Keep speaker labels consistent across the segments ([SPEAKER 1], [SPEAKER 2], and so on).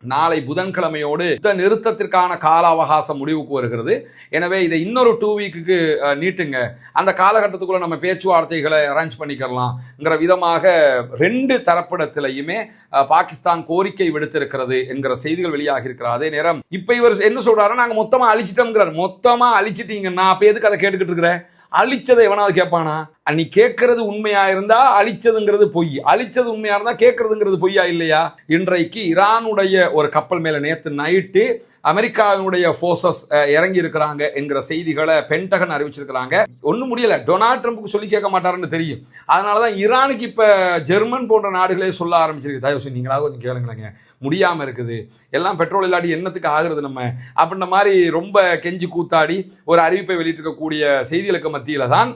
[SPEAKER 1] நாளை புதன்கிழமையோடு யுத்த நிறுத்தத்திற்கான கால அவகாசம் முடிவுக்கு வருகிறது. எனவே இதை இன்னொரு 2 வீக்குக்கு நீட்டுங்க, அந்த காலகட்டத்துக்குள்ள நம்ம பேச்சுவார்த்தைகளை அரேஞ்ச் பண்ணிக்கலாம்ங்கிற விதமாக 2 தரப்பிடத்திலையுமே பாகிஸ்தான் கோரிக்கை விடுத்திருக்கிறது என்கிற செய்திகள் வெளியாகி இருக்கிறது. அதே நேரம் இப்ப இவர் என்ன சொல்றாரு, நாங்க மொத்தமா அழிச்சிட்டோம்ங்கிறார். மொத்தமா அழிச்சிட்டீங்கன்னா அப்ப எதுக்கு அதை கேட்டுக்கிட்டு இருக்கிற? அழிச்சதை எவனாவது கேட்பானா? நீ கேட்கறது உண்மையா இருந்தா அழிச்சதுங்கிறது பொய், அழிச்சது உண்மையா இருந்தா கேட்கறதுங்கிறது பொய்யா இல்லையா? இன்றைக்கு ஈரானுடைய ஒரு கப்பல் மேல நேத்து நைட்டு அமெரிக்காவினுடைய போர்சஸ் இறங்கி இருக்கிறாங்க என்கிற செய்திகளை பென்டகன் அறிவிச்சிருக்கிறாங்க. ஒன்றும் முடியல, டொனால்ட் ட்ரம்ப்புக்கு சொல்லி கேட்க மாட்டாருன்னு தெரியும். அதனாலதான் ஈரானுக்கு இப்ப ஜெர்மன் போன்ற நாடுகளே சொல்ல ஆரம்பிச்சிருக்கு, தயவு நீங்களாக கொஞ்சம் கேளுங்களேங்க, முடியாம இருக்குது, எல்லாம் பெட்ரோல் இல்லாட்டி என்னத்துக்கு ஆகுறது நம்ம அப்படின்ற மாதிரி ரொம்ப கெஞ்சி கூத்தாடி ஒரு அறிவிப்பை வெளியிட்டிருக்கக்கூடிய செய்திகளுக்கு மத்தியில தான்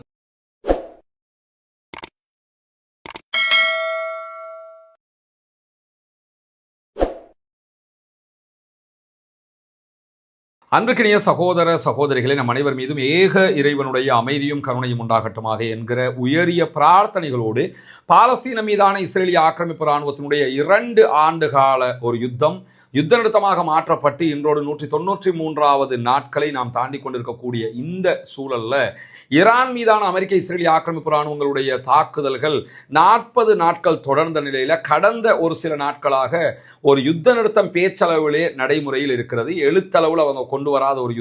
[SPEAKER 1] அன்பிற்கினிய சகோதர சகோதரிகளை நம் அனைவர் மீதும் ஏக இறைவனுடைய அமைதியும் கருணையும் உண்டாகட்டுமாக என்கிற உயரிய பிரார்த்தனைகளோடு பாலஸ்தீன மீதான இஸ்ரேலிய ஆக்கிரமிப்பு இராணுவத்தினுடைய 2 ஆண்டுகால ஒரு யுத்த நிறுத்தமாக மாற்றப்பட்டு இன்றோடு 193வது நாட்களை நாம் தாண்டி கொண்டிருக்கக்கூடிய இந்த சூழல்ல ஈரான் மீதான அமெரிக்க இஸ்ரேலிய ஆக்கிரமிப்பு இராணுவங்களுடைய தாக்குதல்கள் 40 நாட்கள் தொடர்ந்த நிலையில கடந்த ஒரு சில நாட்களாக ஒரு யுத்த நிறுத்தம் பேச்சளவிலே நடைமுறையில் இருக்கிறது. எழுத்தளவில் அவங்க கொண்டு வராத ஒரு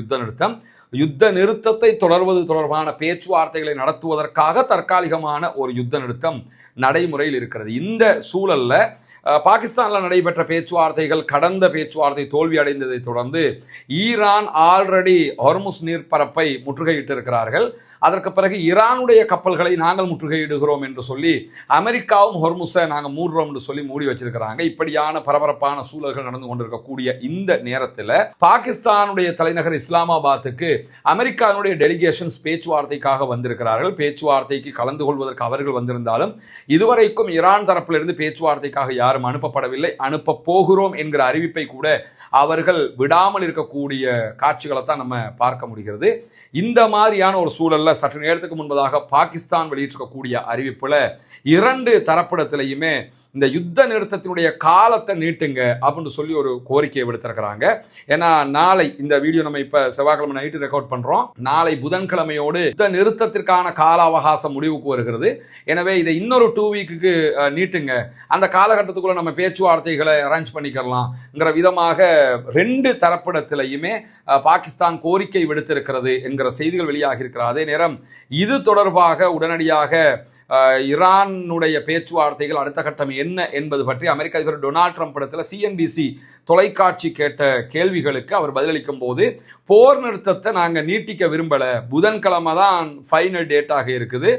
[SPEAKER 1] யுத்த நிறுத்தத்தை தொடர்வது தொடர்பான பேச்சுவார்த்தைகளை நடத்துவதற்காக தற்காலிகமான ஒரு யுத்த நிறுத்தம் நடைமுறையில் இருக்கிறது. இந்த சூழல்ல பாகிஸ்தானில் நடைபெற்ற பேச்சுவார்த்தைகள் கடந்த பேச்சுவார்த்தை தோல்வி அடைந்ததை தொடர்ந்து ஈரான் ஆல்ரெடி ஹொர்முஸ் நீர்ப்பரப்பை முற்றுகையிட்டு இருக்கிறார்கள். அதற்கு பிறகு ஈரானுடைய கப்பல்களை நாங்கள் முற்றுகையிடுகிறோம் என்று சொல்லி அமெரிக்காவும் ஹொர்முஸை நாங்கள் மூடுறோம் என்று சொல்லி மூடி வச்சிருக்கிறாங்க. இப்படியான பரபரப்பான சூழல்கள் நடந்து கொண்டிருக்கக்கூடிய இந்த நேரத்தில் பாகிஸ்தானுடைய தலைநகர் இஸ்லாமாபாத்துக்கு அமெரிக்காவுடைய டெலிகேஷன்ஸ் பேச்சுவார்த்தைக்காக வந்திருக்கிறார்கள். பேச்சுவார்த்தைக்கு கலந்து கொள்வதற்கு அவர்கள் வந்திருந்தாலும் இதுவரைக்கும் ஈரான் தரப்பிலிருந்து பேச்சுவார்த்தைக்காக யாரும் அனுப்பப்படவில்லை. அனுப்ப போகிறோம் என்கிற அறிவிப்பை கூட அவர்கள் விடாமல் இருக்கக்கூடிய காட்சிகளை தான் நம்ம பார்க்க முடிகிறது. இந்த மாதிரியான ஒரு சூழல்ல சற்று நேரத்துக்கு முன்பதாக பாகிஸ்தான் வெளியிட்டிருக்கக்கூடிய அறிவிப்புல 2 தரப்பிடத்திலையுமே இந்த யுத்த நிறுத்தத்தினுடைய காலத்தை நீட்டுங்க அப்படின்னு சொல்லி ஒரு கோரிக்கையை விடுத்திருக்கிறாங்க. ஏன்னா நாளை இந்த வீடியோ நம்ம இப்ப செவ்வாய்க்கிழமை நைட்டு ரெக்கார்ட் பண்றோம். நாளை புதன்கிழமையோடு யுத்த நிறுத்தத்திற்கான கால அவகாசம் முடிவுக்கு வருகிறது. எனவே இதை இன்னொரு 2 வீக்குக்கு நீட்டுங்க, அந்த காலகட்டத்துக்குள்ள நம்ம பேச்சுவார்த்தைகளை அரேஞ்ச் பண்ணிக்கலாம்ங்கிற விதமாக 2 தரப்பிடத்திலையுமே பாகிஸ்தான் கோரிக்கை விடுத்திருக்கிறது என்கிற செய்திகள் வெளியாகி இருக்கிறது. அதே நேரம் இது தொடர்பாக உடனடியாக ஈரானுடைய பேச்சுவார்த்தைகள் அடுத்த கட்டம் என்ன என்பது பற்றி அமெரிக்க அதிபர் டொனால்ட் ட்ரம்ப் இடத்துல சிஎன்பிசி தொலைக்காட்சி கேட்ட கேள்விகளுக்கு அவர் பதிலளிக்கும் போது, போர் நிறுத்தத்தை நாங்கள் நீட்டிக்க விரும்பல, புதன்கிழமை தான் ஃபைனல் டேட்டாக இருக்குது,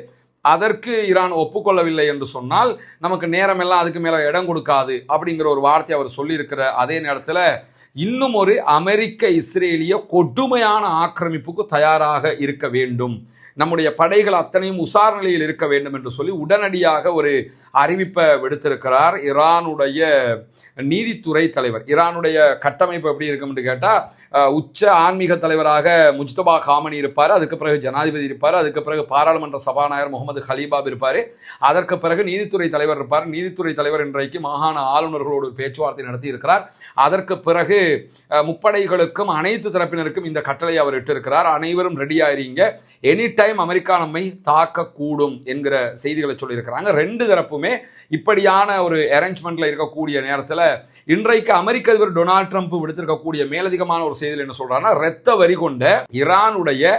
[SPEAKER 1] அதற்கு ஈரான் ஒப்புக்கொள்ளவில்லை என்று சொன்னால் நமக்கு நேரம் எல்லாம் அதுக்கு மேல இடம் கொடுக்காது அப்படிங்கிற ஒரு வார்த்தை அவர் சொல்லியிருக்கிற அதே நேரத்தில் இன்னும் ஒரு அமெரிக்க இஸ்ரேலிய கொடுமையான ஆக்கிரமிப்புக்கு தயாராக இருக்க வேண்டும், நம்முடைய படைகள் அத்தனையும் உசார் நிலையில் இருக்க வேண்டும் என்று சொல்லி உடனடியாக ஒரு அறிவிப்பை விடுத்திருக்கிறார் ஈரானுடைய நீதித்துறை தலைவர். ஈரானுடைய கட்டமைப்பு எப்படி இருக்கும் என்று கேட்டால், உச்ச ஆன்மீக தலைவராக முஜ்தபா காமனி இருப்பார், அதுக்கு பிறகு ஜனாதிபதி இருப்பார், அதுக்கு பிறகு பாராளுமன்ற சபாநாயகர் முகமது ஹலீபாப் இருப்பார், அதற்கு பிறகு நீதித்துறை தலைவர் இருப்பார். நீதித்துறை தலைவர் இன்றைக்கு மாகாண ஆளுநர்களோடு பேச்சுவார்த்தை நடத்தி இருக்கிறார். அதற்கு பிறகு முப்படைகளுக்கும் அனைத்து தரப்பினருக்கும் இந்த கட்டளை அவர் இட்டிருக்கிறார், அனைவரும் ரெடியாயிருங்க, எனி டைம் அமெரிக்கா நம்மை தாக்கக்கூடும் என்கிற செய்திகளை சொல்லியிருக்கிறாங்க. 2 தரப்புமே இப்படியான ஒரு அரேஞ்ச்மெண்ட்ல இருக்கக்கூடிய நேரத்தில் இன்றைக்கு அமெரிக்க அதிபர் டொனால்ட் ட்ரம்ப் விடுத்திருக்கக்கூடிய மேலதிகமான ஒரு செய்தியில் என்ன சொல்றாருன்னா, இரத்த வரி கொண்ட ஈரானுடைய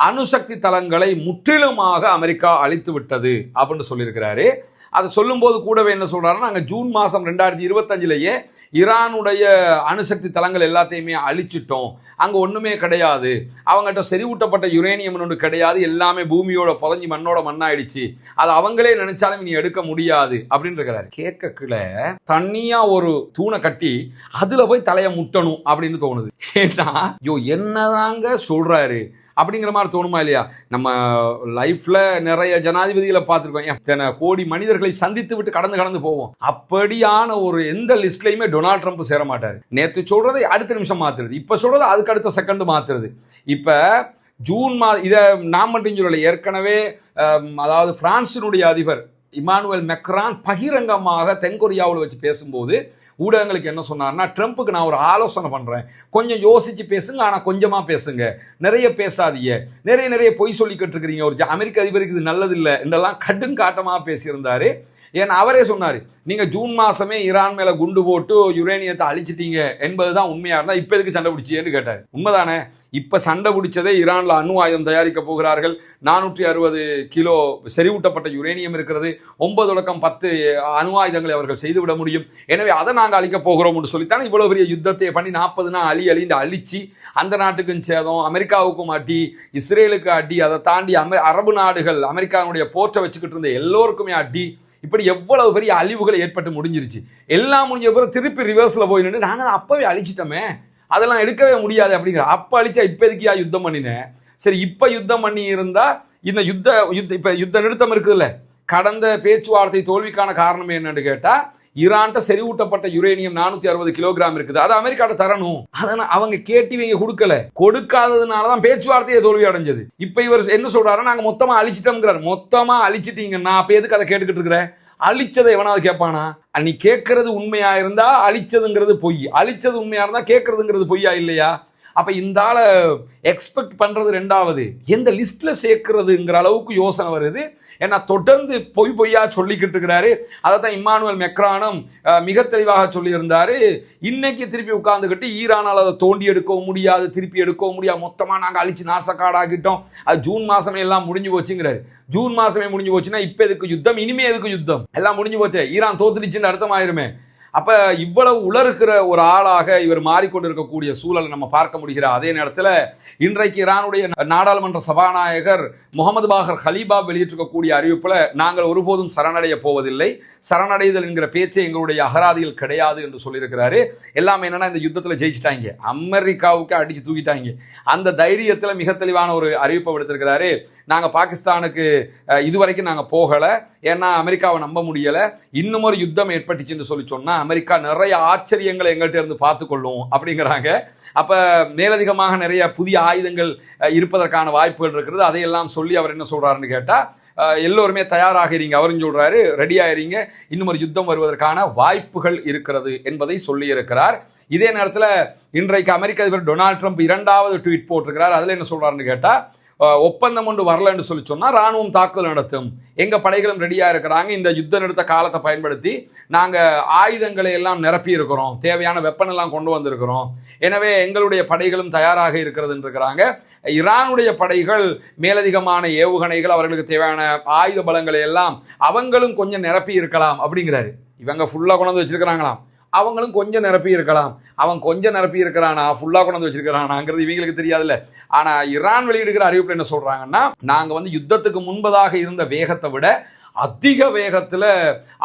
[SPEAKER 1] அணுசக்தி தளங்களை முற்றிலுமாக அமெரிக்கா அழித்து விட்டது அப்படின்னு சொல்லியிருக்கிறாரு. அதை சொல்லும்போது கூடவே என்ன சொல்றாருன்னா, நாங்கள் ஜூன் மாதம் 2025 ஈரானுடைய அணுசக்தி தளங்கள் எல்லாத்தையுமே அழிச்சிட்டோம், அங்கே ஒன்றுமே கிடையாது, அவங்ககிட்ட செறிவூட்டப்பட்ட யுரேனியம் ஒன்று கிடையாது, எல்லாமே பூமியோட புதஞ்சி மண்ணோட மண்ணாயிடுச்சு, அது அவங்களே நினைச்சாலும் இனி எடுக்க முடியாது அப்படின்னு இருக்கிறாரு. கேட்கல தனியா ஒரு தூணை கட்டி அதுல போய் தலையை முட்டணும் அப்படின்னு தோணுது. ஏன்னா என்னதாங்க சொல்றாரு அப்படிங்கிற மாதிரி தோணுமா இல்லையா? நம்ம லைஃப்ல நிறைய ஜனாதிபதிகளை பார்த்துருக்கோம், எத்தனை கோடி மனிதர்களை சந்தித்து விட்டு கடந்து போவோம். அப்படியான ஒரு எந்த லிஸ்ட்லையுமே டொனால்ட் ட்ரம்ப் சேர மாட்டாரு. நேற்று சொல்றதை அடுத்த நிமிஷம் மாத்துறது, இப்ப சொல்றது அதுக்கு அடுத்த செகண்ட் மாத்துறது. இப்ப ஜூன் இதை நான் மட்டும் சொல்லல, ஏற்கனவே அதாவது பிரான்சினுடைய அதிபர் இமானுவேல் மெக்ரான் பகிரங்கமாக தென்கொரியாவில் வச்சு பேசும்போது ஊடகங்களுக்கு என்ன சொன்னார்னா, ட்ரம்ப்புக்கு நான் ஒரு ஆலோசனை பண்ணுறேன், கொஞ்சம் யோசிச்சு பேசுங்க, ஆனால் கொஞ்சமாக பேசுங்க, நிறைய பேசாதீங்க, நிறைய பொய் சொல்லிக்கிட்டு இருக்கிறீங்க, ஒரு அமெரிக்க அதிபருக்கு இது நல்லதில்லை என்றெல்லாம் கடுங்காட்டமாக பேசியிருந்தாரு. ஏன்னா அவரே சொன்னார், நீங்கள் ஜூன் மாதமே ஈரான் மேலே குண்டு போட்டு யுரேனியத்தை அழிச்சிட்டீங்க என்பதுதான் உண்மையாக இருந்தால் இப்போ எதுக்கு சண்டை பிடிச்சின்னு கேட்டார். உண்மைதானே? இப்போ சண்டை பிடிச்சதே ஈரானில் அணு ஆயுதம் தயாரிக்க போகிறார்கள். 460 கிலோ செறிவூட்டப்பட்ட யுரேனியம் இருக்கிறது. 9-10 அணு ஆயுதங்களை அவர்கள் செய்துவிட முடியும். எனவே அதை நாங்கள் அழிக்கப் போகிறோம் என்று சொல்லித்தானே இவ்வளோ பெரிய யுத்தத்தை பண்ணி 40 நாள் அழிச்சு அந்த நாட்டுக்கும் சேதம், அமெரிக்காவுக்கும் அடி, இஸ்ரேலுக்கு அடி, அதை தாண்டி அரபு நாடுகள் அமெரிக்காவுடைய போற்றை வச்சுக்கிட்டு இருந்த எல்லோருக்குமே அடி. இப்படி எவ்வளவு பெரிய அழிவுகள் ஏற்பட்டு முடிஞ்சிருச்சு. எல்லாம் முடிஞ்ச பிறகு திருப்பி ரிவர்ஸில் போய் நின்று நாங்கள் அப்பவே அழிச்சிட்டோமே, அதெல்லாம் எடுக்கவே முடியாது அப்படிங்கிற. அப்போ அழிச்சா இப்போ எதுக்கியா யுத்தம் பண்ணினேன்? சரி, இப்போ யுத்தம் பண்ணி இருந்தா இந்த இப்போ யுத்த நிறுத்தம் இருக்குதுல்ல, கடந்த பேச்சுவார்த்தை தோல்விக்கான காரணம் என்னன்னு கேட்டா, ஈரான்ட்ட செறிவூட்டப்பட்ட யுரேனியம் 460 கிலோகிராம் இருக்குது, அதை அமெரிக்காட்ட தரணும். அதனால் அவங்க கேட்டு இவங்க கொடுக்காததுனால தான் பேச்சுவார்த்தையை தோல்வி அடைஞ்சது. இப்போ இவர் என்ன சொல்றாரு, நாங்கள் மொத்தமாக அழிச்சிட்டோம்ங்கிறார். மொத்தமாக அழிச்சிட்டீங்கன்னா அப்போ எதுக்கு அதை கேட்டுக்கிட்டு இருக்கிறேன்? அழிச்சதை எவனாவது கேட்பானா? நீ கேட்கறது உண்மையா இருந்தா அழிச்சதுங்கிறது பொய், அழிச்சது உண்மையா இருந்தா கேட்கறதுங்கிறது பொய்யா இல்லையா? அப்ப இந்த ஆளை எக்ஸ்பெக்ட் பண்றது ரெண்டாவது, எந்த லிஸ்ட்ல சேர்க்கிறதுங்கிற அளவுக்கு யோசனை வருது. ஏன்னா தொடர்ந்து பொய்யா சொல்லிக்கிட்டு இருக்கிறாரு. அதை தான் இம்மானுவேல் மெக்ரானும் மிக தெளிவாக சொல்லியிருந்தாரு. இன்னைக்கு திருப்பி உட்கார்ந்துக்கிட்டு ஈரானால் அதை தோண்டி எடுக்கவும் முடியாது, திருப்பி எடுக்கவும் முடியாது, மொத்தமாக நாங்கள் அழிச்சு நாசக்காடாகிட்டோம், அது ஜூன் மாசமே எல்லாம் முடிஞ்சு போச்சுங்கிறாரு. ஜூன் மாசமே முடிஞ்சு போச்சுன்னா இப்போ எதுக்கு யுத்தம்? இனிமே எதுக்கு யுத்தம்? எல்லாம் முடிஞ்சு போச்சு, ஈரான் தோத்துடுச்சுன்னு அர்த்தமாயிருமே. அப்ப இவ்வளவு உலர்கிற ஒரு ஆளாக இவர் மாறிக்கொண்டிருக்கக்கூடிய சூழலை நம்ம பார்க்க முடிகிற அதே நேரத்தில் இன்றைக்கு ஈரானுடைய நாடாளுமன்ற சபாநாயகர் முகமது பாகர் ஹலீபா வெளியிட்டிருக்கக்கூடிய அறிவிப்புல, நாங்கள் ஒருபோதும் சரணடைய போவதில்லை, சரணடைதல் என்கிற பேச்சே எங்களுடைய அகராதியில் கிடையாது என்று சொல்லியிருக்கிறாரு. எல்லாமே என்னன்னா, இந்த யுத்தத்தில் ஜெயிச்சிட்டாங்க, அமெரிக்காவுக்கு அடிச்சு தூக்கிட்டாங்க, அந்த தைரியத்தில் மிக தெளிவான ஒரு அறிவிப்பை விடுத்திருக்கிறாரு. நாங்கள் பாகிஸ்தானுக்கு இதுவரைக்கும் நாங்கள் போகலை, ஏன்னா அமெரிக்காவை நம்ப முடியலை, இன்னும் ஒரு யுத்தம் ஏற்பட்டுச்சுன்னு சொல்லி சொன்னால் அமெரிக்கா நிறைய ஆச்சரியங்களை எங்கள்கிட்ட இருந்து பார்த்துக்கொள்ளும் அப்படிங்கிறாங்க. அப்போ மேலதிகமாக நிறைய புதிய ஆயுதங்கள் இருப்பதற்கான வாய்ப்புகள் இருக்கிறது. அதையெல்லாம் சொல்லி அவர் என்ன சொல்கிறாருன்னு கேட்டால், எல்லோருமே தயாராகிறீங்க, அவரும் சொல்கிறாரு ரெடி ஆகிறீங்க, இன்னும் ஒரு யுத்தம் வருவதற்கான வாய்ப்புகள் இருக்கிறது என்பதை சொல்லியிருக்கிறார். இதே நேரத்தில் இன்றைக்கு அமெரிக்க அதிபர் டொனால்ட் ட்ரம்ப் 2வது ட்வீட் போட்டிருக்கிறார். அதில் என்ன சொல்கிறாருன்னு கேட்டால், ஒப்பந்தம் ஒன்று வரலன்னு சொல்லி சொன்னால் ராணுவம் தாக்குதல் நடத்தும், எங்கள் படைகளும் ரெடியாக இருக்கிறாங்க, இந்த யுத்த நிறுத்த காலத்தை பயன்படுத்தி நாங்கள் ஆயுதங்களை எல்லாம் நிரப்பி இருக்கிறோம், தேவையான வெப்பன் எல்லாம் கொண்டு வந்திருக்கிறோம், எனவே எங்களுடைய படைகளும் தயாராக இருக்கிறதுன்னு இருக்கிறாங்க. ஈரானுடைய படைகள் மேலதிகமான ஏவுகணைகள், அவர்களுக்கு தேவையான ஆயுத பலங்களை எல்லாம் அவங்களும் கொஞ்சம் நிரப்பி இருக்கலாம் அப்படிங்கிறாரு. இவங்க ஃபுல்லாக கொண்டு வந்து வச்சிருக்கிறாங்களாம், அவங்களும் கொஞ்சம் நிரப்பி இருக்கலாம். அவன் கொஞ்சம் நிரப்பி இருக்கிறானா, ஃபுல்லாக கொண்டு வந்து வச்சிருக்கிறானாங்கிறது இவங்களுக்கு தெரியாதுல்ல. ஆனால் ஈரான் வெளியிடுகிற அறிவிப்பில் என்ன சொல்கிறாங்கன்னா, நாங்கள் யுத்தத்துக்கு முன்பதாக இருந்த வேகத்தை விட அதிக வேகத்தில்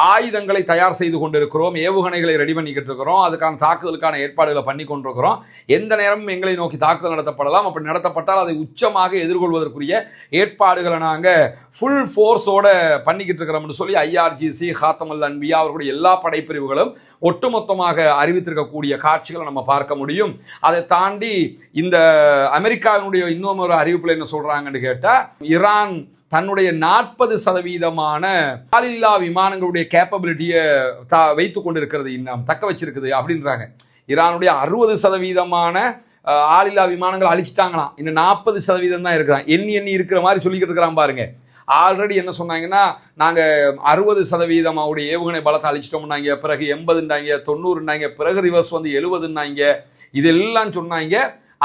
[SPEAKER 1] ஆயுதங்களை தயார் செய்து கொண்டிருக்கிறோம், ஏவுகணைகளை ரெடி பண்ணிக்கிட்டு இருக்கிறோம், அதுக்கான தாக்குதலுக்கான ஏற்பாடுகளை பண்ணி கொண்டிருக்கிறோம், எந்த நேரமும் எங்களை நோக்கி தாக்குதல் நடத்தப்படலாம், அப்படி நடத்தப்பட்டால் அதை உச்சமாக எதிர்கொள்வதற்குரிய ஏற்பாடுகளை நாங்கள் ஃபுல் ஃபோர்ஸோட பண்ணிக்கிட்டு இருக்கிறோம்னு சொல்லி IRGC, ஹாத்தமுல் அன்பியா அவர்களுடைய எல்லா படைப்பிரிவுகளும் ஒட்டுமொத்தமாக அறிவித்திருக்கக்கூடிய காட்சிகளை நம்ம பார்க்க முடியும். அதை தாண்டி இந்த அமெரிக்காவினுடைய இன்னும் ஒரு அறிவிப்பில் என்ன சொல்றாங்கன்னு கேட்டால், ஈரான் தன்னுடைய 40% ஆளில்லா விமானங்களுடைய கேப்பபிலிட்டியை வைத்து கொண்டிருக்கிறது, இன்னும் தக்க வச்சிருக்குது அப்படின்றாங்க. ஈரானுடைய 60% ஆளில்லா விமானங்கள் அழிச்சிட்டாங்களாம், இன்னும் 40% தான் இருக்கிறான். எண்ணி இருக்கிற மாதிரி சொல்லிக்கிட்டு இருக்கிறான் பாருங்க. ஆல்ரெடி என்ன சொன்னாங்கன்னா, நாங்கள் 60% ஏவுகணை பலத்தை அழிச்சிட்டோம்னாங்க, பிறகு 80ன்னாங்க, 90ன்னாங்க, பிறகு ரிவர்ஸ் வந்து 70ன்னாங்க, இதெல்லாம் சொன்னாங்க.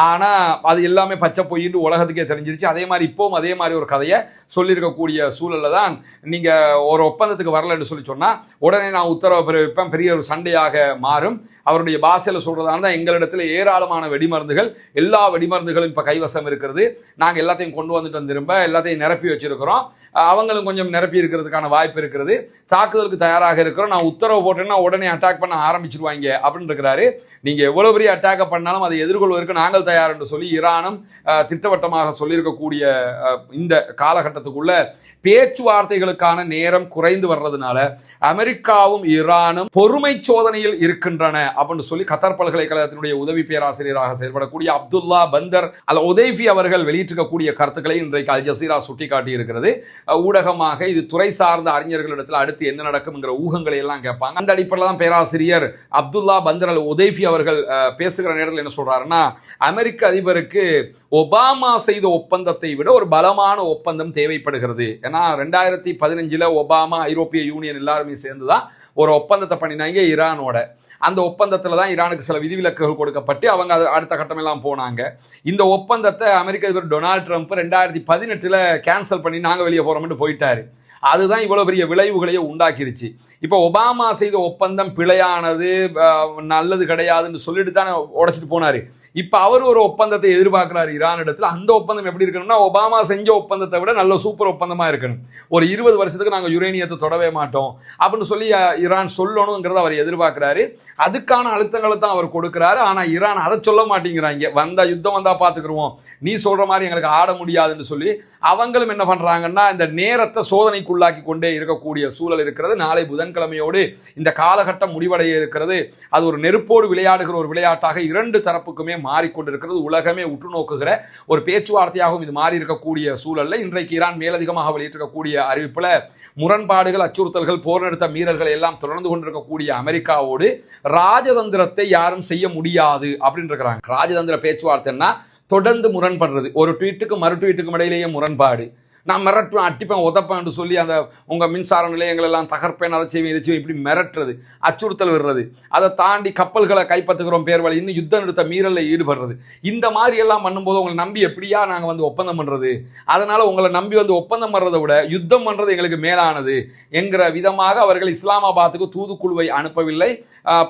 [SPEAKER 1] ஆனால் அது எல்லாமே பச்சை பொய்ன்னு உலகத்துக்கே தெரிஞ்சிருச்சு. அதே மாதிரி இப்போவும் அதே மாதிரி ஒரு கதையை சொல்லியிருக்கக்கூடிய சூழலில் தான் நீங்கள் ஒரு ஒப்பந்தத்துக்கு வரலன்னு சொல்லி சொன்னால் உடனே நான் உத்தரவு பிறப்பிப்பேன், பெரிய ஒரு சண்டையாக மாறும். அவருடைய பாஷையில் சொல்கிறதால தான் எங்களிடத்தில் ஏராளமான வெடிமருந்துகள், எல்லா வெடிமருந்துகளும் இப்போ கைவசம் இருக்கிறது, நாங்கள் எல்லாத்தையும் கொண்டு வந்துட்டு திரும்ப எல்லாத்தையும் நிரப்பி வச்சிருக்கிறோம், அவங்களும் கொஞ்சம் நிரப்பி இருக்கிறதுக்கான வாய்ப்பு இருக்கிறது, தாக்குதலுக்கு தயாராக இருக்கிறோம், நான் உத்தரவு போட்டேன்னா உடனே அட்டாக் பண்ண ஆரம்பிச்சிருவாங்க அப்படின்னு இருக்கிறாரு. நீங்கள் எவ்வளோ பெரிய அட்டாக்கை பண்ணாலும் அதை எதிர்கொள்வதற்கு நாங்கள் நாங்கள் தயார் என்று சொல்லி ஈரானும் திட்டவட்டமாக சொல்லியிருக்கக்கூடிய இந்த காலகட்டத்துக்குள்ள பேச்சுவார்த்தைகளுக்கான நேரம் குறைந்து வர்றதுனால அமெரிக்காவும் ஈரானும் பொறுமை சோதனையில் இருக்கின்றன அப்படின்னு சொல்லி கத்தார் பல்கலைக்கழகத்தினுடைய உதவி பேராசிரியராக செயல்படக்கூடிய அப்துல்லா பந்தர் அல் உதைஃபி அவர்கள் வெளியிட்டிருக்கக்கூடிய கருத்துக்களை இன்றைக்கு அல் ஜசீரா சுட்டிக்காட்டி இருக்கிறது. ஊடகமாக இது துறை சார்ந்த அறிஞர்களிடத்தில் அடுத்து என்ன நடக்கும் என்கிற ஊகங்களை எல்லாம் கேட்பாங்க. அந்த அடிப்படையில் தான் பேராசிரியர் அப்துல்லா பந்தர் அல் உதைஃபி அவர்கள் பேசுகிற நேரத்தில் என்ன சொல்றாருன்னா, அமெரிக்க அதிபருக்கு ஒபாமா செய்த ஒப்பந்தத்தை விட ஒரு பலமான ஒப்பந்தம் தேவைப்படுகிறது. ஏன்னா 2015 ஒபாமா ஐரோப்பிய யூனியன் எல்லாருமே சேர்ந்துதான் ஒரு ஒப்பந்தத்தை பண்ணினாங்க ஈரானோட. அந்த ஒப்பந்தத்தில் தான் ஈரானுக்கு சில விதிவிலக்குகள் கொடுக்கப்பட்டு அவங்க அடுத்த கட்டமெல்லாம் போனாங்க. இந்த ஒப்பந்தத்தை அமெரிக்க அதிபர் டொனால்ட் ட்ரம்ப் 2018 கேன்சல் பண்ணி நாங்கள் வெளியே போகிறோம்னு போயிட்டாரு. அதுதான் இவ்வளவு பெரிய விளைவுகளையே உண்டாக்கிருச்சு. இப்போ ஒபாமா செய்த ஒப்பந்தம் பிழையானது, நல்லது கிடையாதுன்னு சொல்லிட்டு தானே உடைச்சிட்டு போனாரு. இப்போ அவர் ஒரு ஒப்பந்தத்தை எதிர்பார்க்கிறார் ஈரான் இடத்துல. அந்த ஒப்பந்தம் எப்படி இருக்கணும்னா, ஒபாமா செஞ்ச ஒப்பந்தத்தை விட நல்ல சூப்பர் ஒப்பந்தமாக இருக்கணும். ஒரு 20 வருஷத்துக்கு நாங்கள் யுரேனியத்தை தொடவே மாட்டோம் அப்படின்னு சொல்லி ஈரான் சொல்லணுங்கிறத அவர் எதிர்பார்க்கிறாரு. அதுக்கான அழுத்தங்களை தான் அவர் கொடுக்கிறாரு. ஆனால் ஈரான் அதை சொல்ல மாட்டேங்கிறாங்க. வந்தா யுத்தம் வந்தா பார்த்துக்குருவோம், நீ சொல்ற மாதிரி எங்களுக்கு ஆட முடியாதுன்னு சொல்லி அவங்களும் என்ன பண்றாங்கன்னா, இந்த நேரத்தை சோதனைக்குள்ளாக்கி கொண்டே இருக்கக்கூடிய சூழல் இருக்கிறது. நாளை புதன்கிழமையோடு இந்த காலகட்டம் முடிவடைய இருக்கிறது. அது ஒரு நெருப்போடு விளையாடுகிற ஒரு விளையாட்டாக இரண்டு தரப்புக்குமே மாறிக்கொண்டிருக்கிறது. உலகமே உற்று நோக்குகிற ஒரு பேச்சுவார்த்தையாகவும் இது மாறி இருக்கக்கூடிய சூழல்ல இன்றைக்கு ஈரான் மேலதிகமாக வெளியிட்டிருக்கக்கூடிய அறிவிப்புல முரண்பாடுகள், அச்சுறுத்தல்கள், போர் நிறுத்த மீறல்கள் எல்லாம் தொடர்ந்து கொண்டிருக்கக்கூடிய அமெரிக்காவோடு ராஜதந்திரத்தை யாரும் செய்ய முடியாது அப்படின்னு இருக்கிறாங்க. ராஜதந்திர பேச்சுவார்த்தைன்னா தொடர்ந்து முரண்படுறது, ஒரு ட்வீட்டுக்கு மறு ட்வீட்டுக்கும் இடையிலேயே முரண்பாடு, நான் மிரட்டுவேன், அட்டிப்பேன், உதப்பேன் சொல்லி அந்த உங்கள் மின்சார நிலையங்கள் எல்லாம் தகர்ப்பேன், அதை செய்வேன், இதை செய்வேன், இப்படி மிரட்டுறது, அச்சுறுத்தல் விடுறது, அதை தாண்டி கப்பல்களை கைப்பற்றுகிறோம் பேர் வழி இன்னும் யுத்த நிறுத்த மீறலில் ஈடுபடுறது, இந்த மாதிரி எல்லாம் பண்ணும்போது உங்களை நம்பி எப்படியா நாங்கள் வந்து ஒப்பந்தம் பண்ணுறது, அதனால் உங்களை நம்பி வந்து ஒப்பந்தம் பண்ணுறதை விட யுத்தம் பண்ணுறது எங்களுக்கு மேலானது என்கிற விதமாக அவர்கள் இஸ்லாமாபாத்துக்கு தூதுக்குழுவை அனுப்பவில்லை.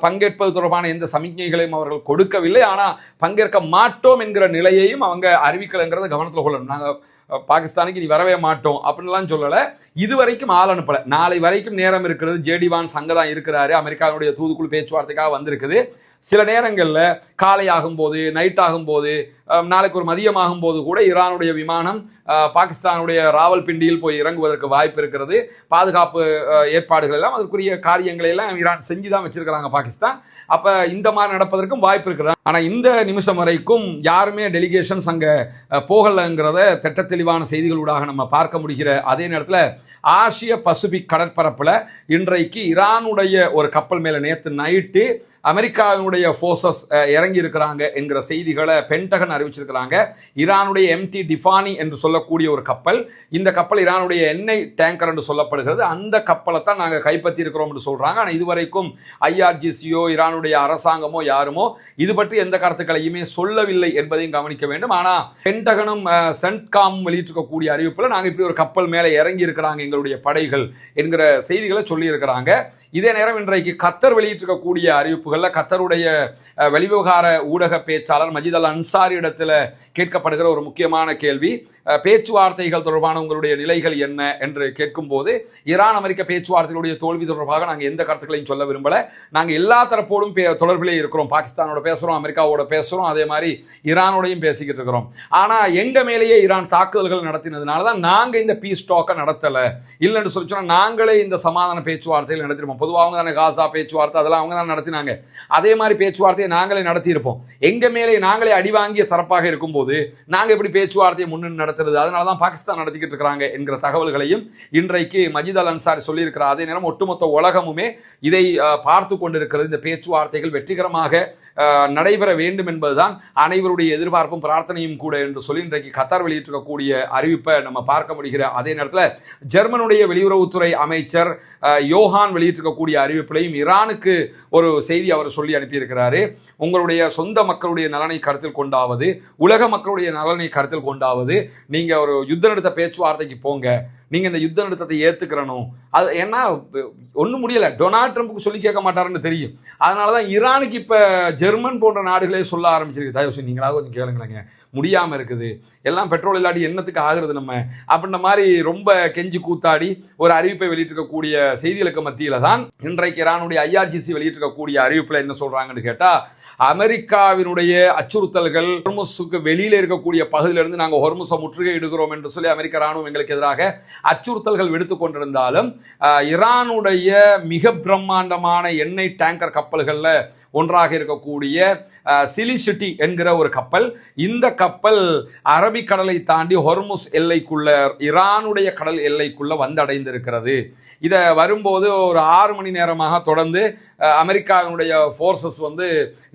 [SPEAKER 1] பங்கேற்பது தொடர்பான எந்த சமிக்ஞைகளையும் அவர்கள் கொடுக்கவில்லை. ஆனால் பங்கேற்க மாட்டோம் என்கிற நிலையையும் அவங்க அறிவிக்கலைங்கிறத கவனத்தில் கொள்ளணும். நாங்கள் பாகிஸ்தானுக்கு இனி வரவே மாட்டோம் அப்படின்லாம் சொல்லலை. இதுவரைக்கும் ஆள் அனுப்பலை. நாளை வரைக்கும் நேரம் இருக்கிறது. ஜேடி வான்ஸ் அங்கே தான் இருக்கிறாரு. அமெரிக்காவுடைய தூதுக்குழு பேச்சுவார்த்தைக்காக வந்திருக்குது. சில நேரங்களில் காலை ஆகும்போது, நைட் ஆகும்போது, நாளைக்கு ஒரு மதியம் ஆகும்போது கூட ஈரானுடைய விமானம் பாகிஸ்தானுடைய ராவல்பிண்டியில் போய் இறங்குவதற்கு வாய்ப்பு இருக்கிறது. பாதுகாப்பு ஏற்பாடுகள் எல்லாம் அதற்குரிய காரியங்களை எல்லாம் ஈரான் செஞ்சு தான் வச்சிருக்கிறாங்க பாகிஸ்தான். அப்போ இந்த மாதிரி நடப்பதற்கும் வாய்ப்பு இருக்கிறது. ஆனால் இந்த நிமிஷம் வரைக்கும் யாருமே டெலிகேஷன்ஸ் அங்கே போகலைங்கிறத திட்ட தெளிவான செய்திகளூடாக நம்ம பார்க்க முடிகிற அதே நேரத்தில் ஆசிய பசிபிக் கடற்பரப்பில் இன்றைக்கு ஈரானுடைய ஒரு கப்பல் மேலே நேற்று நைட்டு அமெரிக்காவினுடைய ஃபோர்ஸஸ் இறங்கி இருக்கிறாங்க என்கிற செய்திகளை பென்டகன் அறிவிச்சிருக்கிறாங்க. ஈரானுடைய MT டிஃபானி என்று சொல்லக்கூடிய ஒரு கப்பல், இந்த கப்பல் ஈரானுடைய எண்ணெய் டேங்கர் என்று சொல்லப்படுகிறது. அந்த கப்பலை தான் நாங்கள் கைப்பற்றி இருக்கிறோம் என்று சொல்றாங்க. ஆனால் இதுவரைக்கும் IRGCயோ ஈரானுடைய அரசாங்கமோ யாருமோ இது பற்றி எந்த கருத்துக்களையுமே சொல்லவில்லை என்பதையும் கவனிக்க வேண்டும். ஆனால் பென்டகனும் சென்ட்காம் வெளியிட்டிருக்கக்கூடிய அறிவிப்பில் நாங்கள் இப்படி ஒரு கப்பல் மேலே இறங்கி இருக்கிறாங்க எங்களுடைய படைகள் என்கிற செய்திகளை சொல்லி இருக்கிறாங்க. இதே நேரம் இன்றைக்கு கத்தர் வெளியிட்டிருக்கக்கூடிய அறிவிப்புகள், கத்தருடைய வெளிவிவகார ஊடக பேச்சாளர் மஜித் அல் அன்சாரி இடத்துல கேட்கப்படுகிற ஒரு முக்கியமான கேள்வி, பேச்சுவார்த்தைகள் தொடர்பான உங்களுடைய நிலைகள் என்ன என்று கேட்கும் போது, ஈரான் அமெரிக்க பேச்சுவார்த்தைகளுடைய தோல்வி தொடர்பாக நாங்கள் எந்த கருத்துக்களையும் சொல்ல விரும்பல. நாங்கள் எல்லா தரப்போடும் தொடர்பிலே இருக்கிறோம். பாகிஸ்தானோட பேசுறோம், அமெரிக்காவோட பேசுறோம், அதே மாதிரி ஈரானோடையும் பேசிக்கிட்டு இருக்கிறோம். ஆனா எங்க மேலேயே ஈரான் தாக்குதல்கள் நடத்தினதுனால தான் நாங்க இந்த பீஸ் டாக்கை நடத்தல. இல்லைன்னு சொல்லி சொன்னா நாங்களே இந்த சமாதான பேச்சுவார்த்தைகள் நடத்திருப்போம். பொதுவாக அவங்க தானே காசா பேச்சுவார்த்தை அதெல்லாம் அவங்க தான் நடத்தினாங்க. அதே மாதிரி பேச்சுவார்த்தையை நாங்களே நடத்தியிருப்போம். எங்க மேலே நாங்களே அடிவாங்கிய சரப்பாக இருக்கும்போது நாங்க எப்படி பேச்சுவார்த்தையை முன்னின்று நடத்துறது? அதனாலதான் பாகிஸ்தான் நடத்திக்கிட்டு இருக்கிறாங்க என்கிற தகவல்களையும் இன்றைக்கு மஜித் அல் அன்சாரி சொல்லியிருக்கிறார். அதே நேரம் ஒட்டுமொத்த உலகமுமே இதை பார்த்து கொண்டிருக்கிறது. இந்த பேச்சுவார்த்தைகள் வெற்றிகரமாக நடைபெற வேண்டும் என்பதுதான் அனைவருடைய எதிர்பார்ப்பும் பிரார்த்தனையும் கூட என்று சொல்லி இன்றைக்கு கத்தார் வெளியிட்டிருக்கக்கூடிய அறிவிப்பை நம்ம பார்க்க முடிகிற அதே நேரத்தில் ஜெர்மனுடைய வெளியுறவுத்துறை அமைச்சர் யோஹான் வெளியிட்டிருக்கக்கூடிய அறிவிப்பிலையும் ஈரானுக்கு ஒரு செய்தி அவர் சொல்லி அனுப்பியிருக்கிறாரு. உங்களுடைய சொந்த மக்களுடைய நலனை கருத்தில் கொண்டாவது, உலக மக்களுடைய நலனை கருத்தில் கொண்டாவது, நீங்க ஒரு யுத்த நிறுத்த பேச்சுவார்த்தைக்கு போங்க, நீங்கள் இந்த யுத்த நிறுத்தத்தை ஏற்றுக்கிறணும். அது ஏன்னா ஒன்றும் முடியலை, டொனால்ட் ட்ரம்ப்புக்கு சொல்லி கேட்க மாட்டாருன்னு தெரியும். அதனால தான் ஈரானுக்கு இப்போ ஜெர்மன் போன்ற நாடுகளே சொல்ல ஆரம்பிச்சிருக்கு, தயவு செய்து நீங்களாக கொஞ்சம் கேளுங்களேங்க, முடியாமல் இருக்குது, எல்லாம் பெட்ரோல் இல்லாட்டி என்னத்துக்கு ஆகுறது நம்ம அப்படின்ற மாதிரி ரொம்ப கெஞ்சி கூத்தாடி ஒரு அறிவிப்பை வெளியிட்டிருக்கக்கூடிய செய்திகளுக்கு மத்தியில் தான் இன்றைக்கு ஈரானுடைய IRGC வெளியிட்டிருக்கக்கூடிய அறிவிப்பில் என்ன சொல்கிறாங்கன்னு கேட்டால், அமெரிக்காவினுடைய அச்சுறுத்தல்கள், ஹொர்முஸுக்கு வெளியில் இருக்கக்கூடிய பகுதியிலிருந்து நாங்கள் ஹொர்முஸை முற்றுகையிடுகிறோம் என்று சொல்லி அமெரிக்க ராணுவம் எங்களுக்கு எதிராக அச்சுறுத்தல்கள் விடுத்து கொண்டிருந்தாலும் ஈரானுடைய மிக பிரம்மாண்டமான எண்ணெய் டேங்கர் கப்பல்களில் ஒன்றாக இருக்கக்கூடிய சிலிசிட்டி என்கிற ஒரு கப்பல், இந்த கப்பல் அரபிக்கடலை தாண்டி ஹொர்முஸ் எல்லைக்குள்ள, ஈரானுடைய கடல் எல்லைக்குள்ள வந்தடைந்திருக்கிறது. இதை வரும்போது ஒரு 6 மணி நேரமாக தொடர்ந்து அமெரிக்காவினுடைய ஃபோர்ஸஸ் வந்து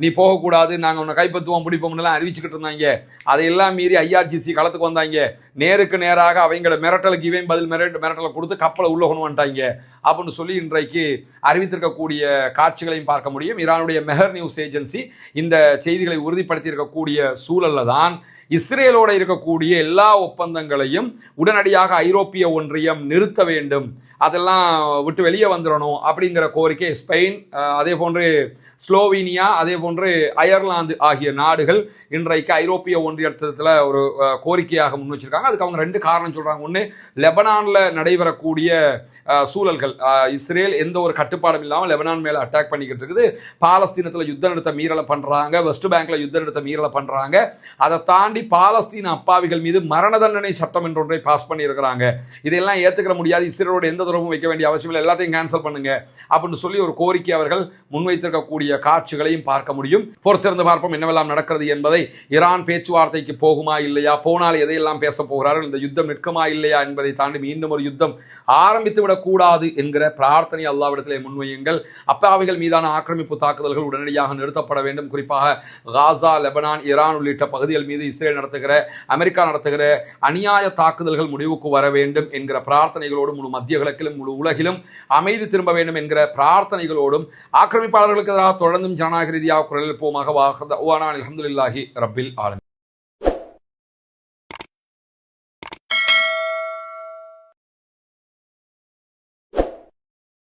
[SPEAKER 1] நீ போகக்கூடாது, நாங்கள் உன்னை கைப்பற்றுவோம் பிடிப்போம்லாம் அறிவிச்சுக்கிட்டு இருந்தாங்க. அதையெல்லாம் மீறி IRGC களத்துக்கு வந்தாங்க. நேருக்கு நேராக அவங்களோட மிரட்டலுக்கு இவன் பதில் மிரட்டலை கொடுத்து கப்பலை உள்ள கொண்டு வந்துட்டாங்க அப்படின்னு சொல்லி இன்றைக்கு அறிவித்திருக்கக்கூடிய காட்சிகளையும் பார்க்க முடியும். ஈரானுடைய மெஹர் நியூஸ் ஏஜென்சி இந்த செய்திகளை உறுதிப்படுத்தி இருக்கக்கூடிய சூழல்ல தான் இஸ்ரேலோட இருக்கக்கூடிய எல்லா ஒப்பந்தங்களையும் உடனடியாக ஐரோப்பிய ஒன்றியம் நிறுத்த வேண்டும், அதெல்லாம் விட்டு வெளியே வந்துடணும் அப்படிங்கிற கோரிக்கை ஸ்பெயின், அதே போன்று ஸ்லோவீனியா, அதே போன்று அயர்லாந்து ஆகிய நாடுகள் இன்றைக்கு ஐரோப்பிய ஒன்றியத்தில் ஒரு கோரிக்கையாக முன் வச்சிருக்காங்க. அதுக்கு அவங்க 2 காரணம் சொல்றாங்க. ஒன்று, லெபனானில் நடைபெறக்கூடிய சூழல்கள், இஸ்ரேல் எந்த ஒரு கட்டுப்பாடும் இல்லாமல் லெபனான் மேலே அட்டாக் பண்ணிக்கிட்டு இருக்குது, பாலஸ்தீனத்தில் யுத்த நிறுத்த மீறலை பண்ணுறாங்க, வெஸ்ட் பேங்க்ல யுத்த நிறுத்த மீறலை பண்ணுறாங்க, அதை தாண்டி பாலஸ்தீன அப்பாவிகள் மீது மரண தண்டனை சட்டம் என்ற ஒன்றை பாஸ் பண்ணி இருக்கிறாங்க. இதெல்லாம் ஏற்றுக்கிற முடியாது, இஸ்ரேலோட எந்த தொடர்பும் வைக்க வேண்டிய அவசியம் இல்லை, எல்லாத்தையும் கேன்சல் பண்ணுங்க அப்படின்னு சொல்லி ஒரு கோரிக்கை அவர்கள் முன்வைத்திருக்கக்கூடிய காட்சிகளையும் பார்க்க முடியும். பொறுத்திருந்து பார்ப்போம் என்னவெல்லாம் நடக்கிறது என்பதை. ஈரான் பேச்சுவார்த்தைக்கு போகுமா இல்லையா, போனால் எதையெல்லாம் பேச போகிறார்கள், இந்த யுத்தம் நிற்குமா இல்லையா என்பதை தாண்டி மீண்டும் ஒரு யுத்தம் ஆரம்பித்து விடக்கூடாது என்கிற பிரார்த்தனை அல்லாஹ்விடத்திலே முன்வையுங்கள். அப்பாவிகள் மீதான ஆக்கிரமிப்பு தாக்குதல்கள் உடனடியாக நிறுத்தப்பட வேண்டும். குறிப்பாக காசா, லெபனான், ஈரான் உள்ளிட்ட பகுதிகள் மீது இஸ்ரேல் நடத்துகிற, அமெரிக்கா நடத்துகிற அநியாய தாக்குதல்கள் முடிவுக்கு வர வேண்டும் என்கிற பிரார்த்தனைகளோடு முழு மத்திய கிழக்கிலும் முழு உலகிலும் அமைதி திரும்ப வேண்டும் என்கிற பிரார்த்தனைகளோடும் ஆக்கிரமிப்பாளர்களுக்கு எதிராக தொடர்ந்தும் ஜனநாயக ரீதியாக குரல் எழுப்புவோமாக. அல்ஹம்துலில்லாஹி ரப்பில் ஆலமீன்.